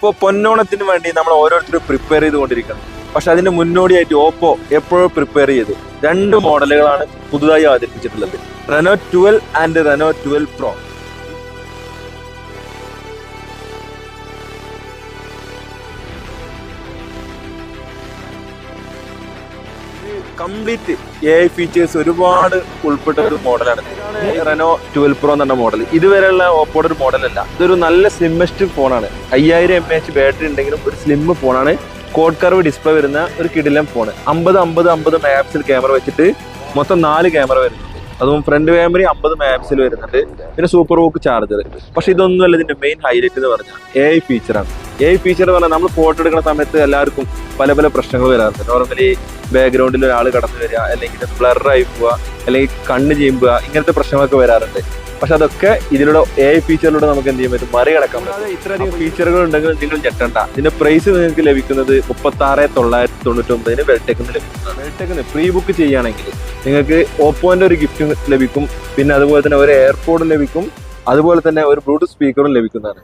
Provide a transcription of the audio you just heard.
ഇപ്പോൾ പൊന്നോണത്തിന് വേണ്ടി നമ്മൾ ഓരോരുത്തരും പ്രിപ്പയർ ചെയ്തുകൊണ്ടിരിക്കണം. പക്ഷെ അതിന്റെ മുന്നോടിയായിട്ട് ഓപ്പോ എപ്പോഴും പ്രിപ്പയർ ചെയ്തു 2 മോഡലുകളാണ് പുതുതായി അവതരിപ്പിച്ചിട്ടുള്ളത്, Reno 12 and Reno 12 pro. Complete AI features ഒരുപാട് ഉൾപ്പെട്ട ഒരു മോഡലാണ് റെനോ 12 പ്രോ എന്ന മോഡൽ. ഇതുവരെയുള്ള ഓപ്പോയുടെ ഒരു മോഡലല്ല. ഇതൊരു നല്ല സ്ലിമ്മസ്റ്റ് ഫോണാണ്. 5000 mAh ബാറ്ററി ഉണ്ടെങ്കിലും ഒരു സ്ലിം ഫോണാണ്. കോഡ് കർവ് ഡിസ്പ്ലേ വരുന്ന ഒരു കിടിലൻ ഫോൺ. 50 മെഗാപിക്സൽ ക്യാമറ വെച്ചിട്ട് മൊത്തം 4 ക്യാമറ വരുന്നുണ്ട്. അതും ഫ്രണ്ട് ക്യാമറ 50 മെഗാപിക്സൽ വരുന്നുണ്ട്. പിന്നെ സൂപ്പർ വോക്ക് ചാർജർ. പക്ഷെ ഇതൊന്നുമല്ല ഇതിന്റെ മെയിൻ ഹൈലൈറ്റ് എന്ന് പറഞ്ഞാൽ AI ഫീച്ചറാണ്. AI ഫീച്ചർ എന്ന് പറഞ്ഞാൽ നമ്മൾ ഫോട്ടോ എടുക്കുന്ന സമയത്ത് എല്ലാവർക്കും പല പ്രശ്നങ്ങൾ വരാറുണ്ട്. നോർമലി ബാക്ക്ഗ്രൗണ്ടിൽ ഒരാൾ കടന്നു വരിക, അല്ലെങ്കിൽ ബ്ലറായി പോവുക, അല്ലെങ്കിൽ കണ്ണ് ചെയ്യുമ്പോൾ ഇങ്ങനത്തെ പ്രശ്നങ്ങളൊക്കെ വരാറുണ്ട്. പക്ഷെ അതൊക്കെ ഇതിലൂടെ AI ഫീച്ചറിലൂടെ നമുക്ക് എന്ത് ചെയ്യാൻ പറ്റും, മറികടക്കാം. അതായത് ഇത്രയധികം ഫീച്ചറുകൾ ഉണ്ടെങ്കിൽ നിങ്ങൾ ഞെട്ടണ്ട. ഇതിന്റെ പ്രൈസ് നിങ്ങൾക്ക് ലഭിക്കുന്നത് 36,999 വെൽടെക്കിന് ലഭിക്കുന്നതാണ്. വെൽടെക്കിന് പ്രീ ബുക്ക് ചെയ്യുകയാണെങ്കിൽ നിങ്ങൾക്ക് ഓപ്പോന്റെ ഒരു ഗിഫ്റ്റ് ലഭിക്കും. പിന്നെ അതുപോലെ തന്നെ ഒരു എയർപോഡും ലഭിക്കും. അതുപോലെ തന്നെ ഒരു ബ്ലൂടൂത്ത് സ്പീക്കറും ലഭിക്കുന്നതാണ്.